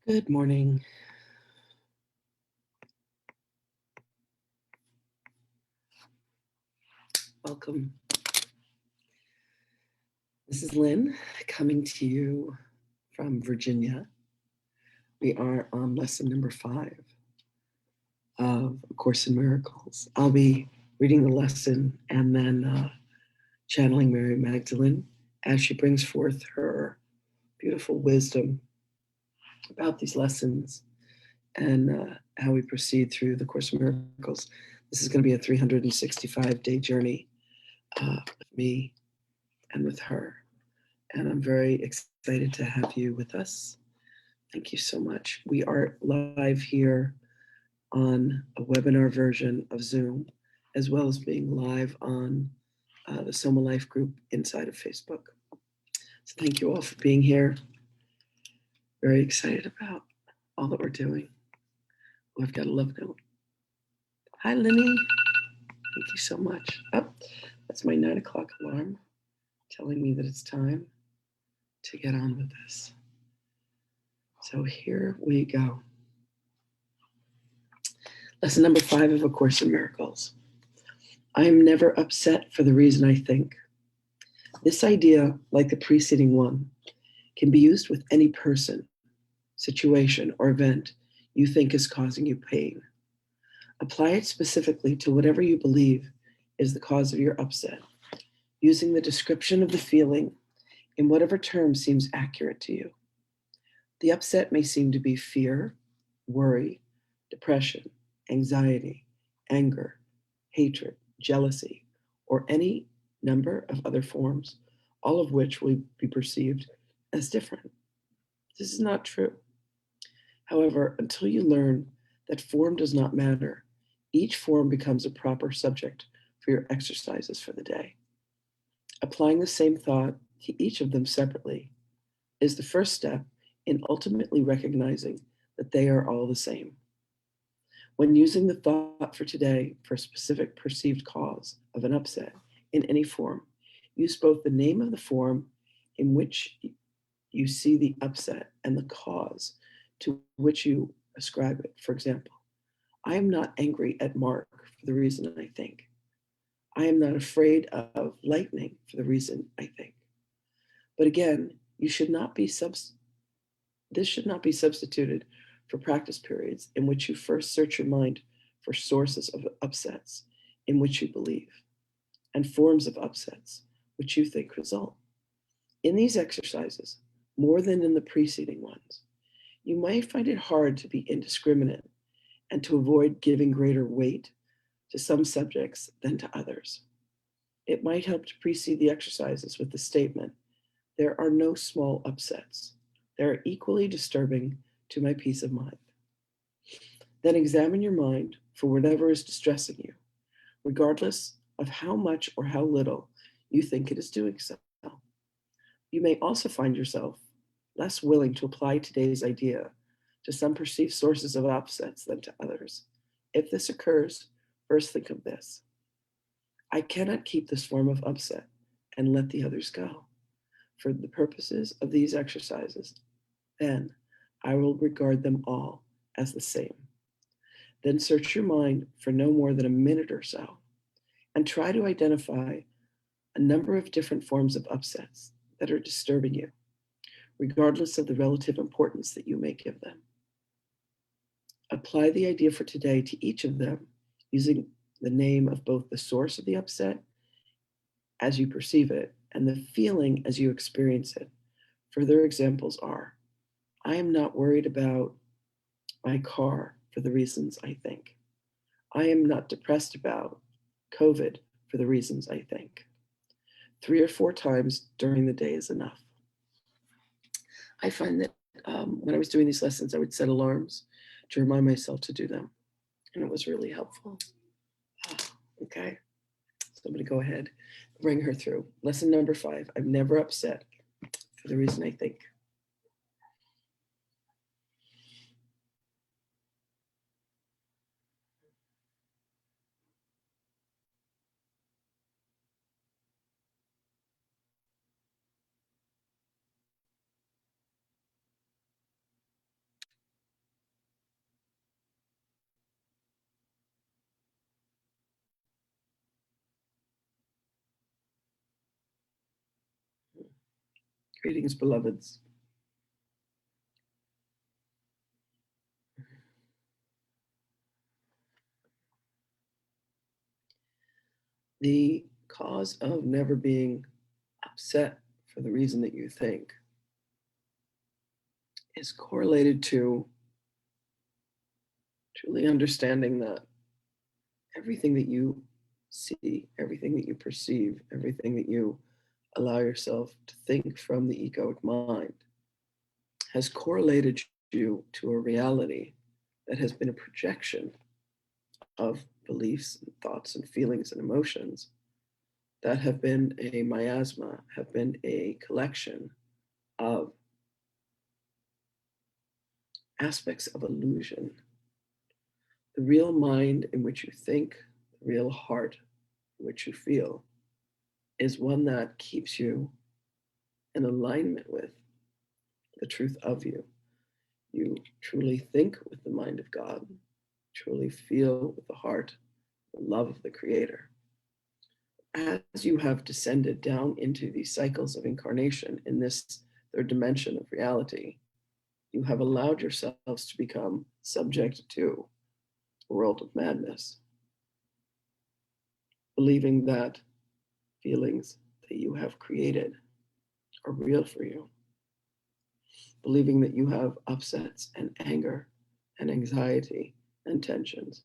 Good morning. Welcome. This is Lynn coming to you from Virginia. We are on lesson number 5 of A Course in Miracles. I'll be reading the lesson and then channeling Mary Magdalene as she brings forth her beautiful wisdom about these lessons and how we proceed through the Course in Miracles. This is going to be a 365-day journey with me and with her. And I'm very excited to have you with us. Thank you so much. We are live here on a webinar version of Zoom, as well as being live on the Soma Life group inside of Facebook. So thank you all for being here. Very excited about all that we're doing. Oh, I've got a love note. Hi, Lynn. Thank you so much. Oh, that's my 9 o'clock alarm telling me that it's time to get on with this. So here we go. Lesson number 5 of A Course in Miracles. I am never upset for the reason I think. This idea, like the preceding one, can be used with any person, situation, or event you think is causing you pain. Apply it specifically to whatever you believe is the cause of your upset, using the description of the feeling in whatever term seems accurate to you. The upset may seem to be fear, worry, depression, anxiety, anger, hatred, jealousy, or any number of other forms, all of which will be perceived as different. This is not true. However, until you learn that form does not matter, each form becomes a proper subject for your exercises for the day. Applying the same thought to each of them separately is the first step in ultimately recognizing that they are all the same. When using the thought for today for a specific perceived cause of an upset in any form, use both the name of the form in which you see the upset and the cause to which you ascribe it. For example, I am not angry at Mark for the reason I think. I am not afraid of lightning for the reason I think. But again, this should not be substituted for practice periods in which you first search your mind for sources of upsets in which you believe, and forms of upsets which you think result. In these exercises, more than in the preceding ones, you might find it hard to be indiscriminate and to avoid giving greater weight to some subjects than to others. It might help to precede the exercises with the statement, there are no small upsets. They are equally disturbing to my peace of mind. Then examine your mind for whatever is distressing you, regardless of how much or how little you think it is doing so. You may also find yourself less willing to apply today's idea to some perceived sources of upsets than to others. If this occurs, first think of this. I cannot keep this form of upset and let the others go. For the purposes of these exercises, then I will regard them all as the same. Then search your mind for no more than a minute or so and try to identify a number of different forms of upsets that are disturbing you, regardless of the relative importance that you may give them. Apply the idea for today to each of them using the name of both the source of the upset as you perceive it and the feeling as you experience it. Further examples are, I am not worried about my car for the reasons I think. I am not depressed about COVID for the reasons I think. 3 or 4 times during the day is enough. I find that when I was doing these lessons, I would set alarms to remind myself to do them. And it was really helpful. Okay, so I'm going to go ahead and bring her through. Lesson number 5, I'm never upset for the reason I think. Greetings, beloveds. The cause of never being upset for the reason that you think is correlated to truly understanding that everything that you see, everything that you perceive, everything that you allow yourself to think from the egoic mind has correlated you to a reality that has been a projection of beliefs and thoughts and feelings and emotions that have been a miasma, have been a collection of aspects of illusion. The real mind in which you think, the real heart in which you feel, is one that keeps you in alignment with the truth of you. You truly think with the mind of God, truly feel with the heart, the love of the Creator. As you have descended down into these cycles of incarnation in this third dimension of reality, you have allowed yourselves to become subject to a world of madness, believing that feelings that you have created are real for you, believing that you have upsets and anger and anxiety and tensions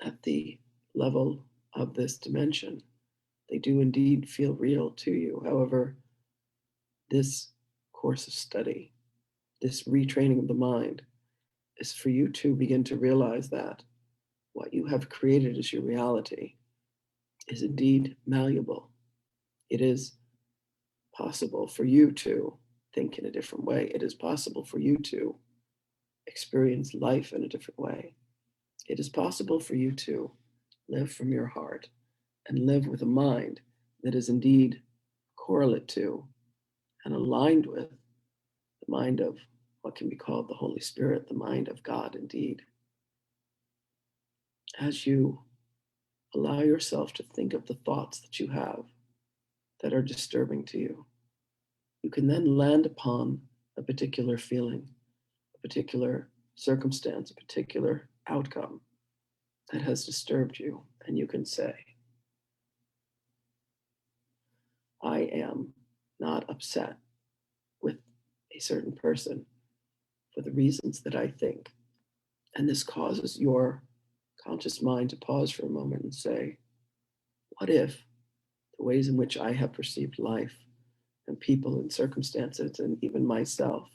at the level of this dimension. They do indeed feel real to you. However, this course of study, this retraining of the mind, is for you to begin to realize that what you have created as your reality is indeed malleable. It is possible for you to think in a different way. It is possible for you to experience life in a different way. It is possible for you to live from your heart and live with a mind that is indeed correlate to and aligned with the mind of what can be called the Holy Spirit, the mind of God indeed. As you allow yourself to think of the thoughts that you have that are disturbing to you, you can then land upon a particular feeling, a particular circumstance, a particular outcome that has disturbed you, and you can say, I am not upset with a certain person for the reasons that I think. And this causes your conscious mind to pause for a moment and say, what if the ways in which I have perceived life and people and circumstances and even myself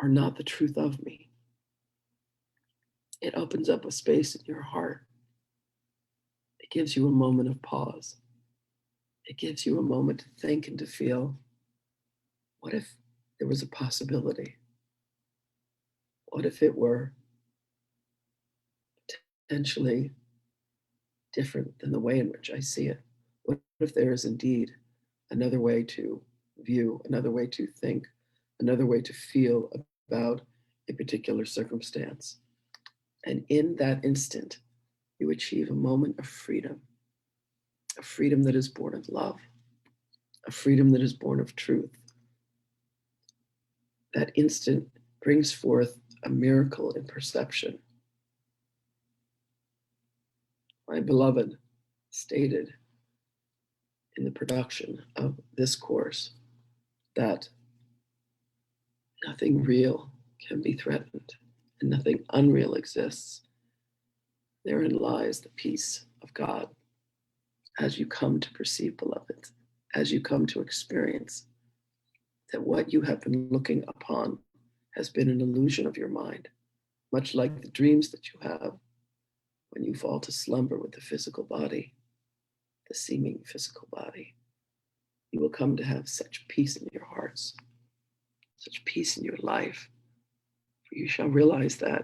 are not the truth of me? It opens up a space in your heart. It gives you a moment of pause. It gives you a moment to think and to feel, what if there was a possibility? What if it were potentially different than the way in which I see it? What if there is indeed another way to view, another way to think, another way to feel about a particular circumstance? And in that instant, you achieve a moment of freedom, a freedom that is born of love, a freedom that is born of truth. That instant brings forth a miracle in perception. My beloved stated in the production of this course that nothing real can be threatened and nothing unreal exists. Therein lies the peace of God as you come to perceive, beloved, as you come to experience that what you have been looking upon has been an illusion of your mind, much like the dreams that you have when you fall to slumber with the physical body, the seeming physical body. You will come to have such peace in your hearts, such peace in your life, for you shall realize that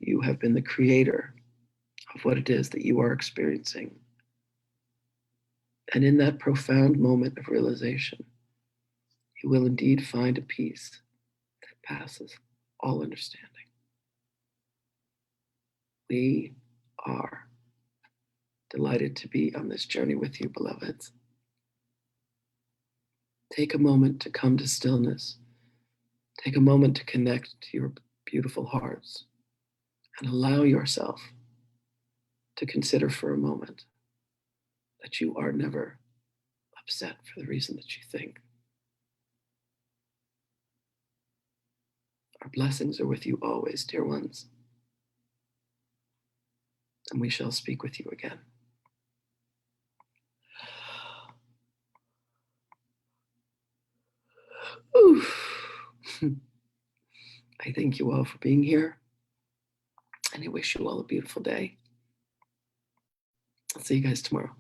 you have been the creator of what it is that you are experiencing. And in that profound moment of realization, you will indeed find a peace that passes all understanding. We are delighted to be on this journey with you, beloveds. Take a moment to come to stillness. Take a moment to connect to your beautiful hearts and allow yourself to consider for a moment that you are never upset for the reason that you think. Our blessings are with you always, dear ones, and we shall speak with you again. Oof. I thank you all for being here, and I wish you all a beautiful day. I'll see you guys tomorrow.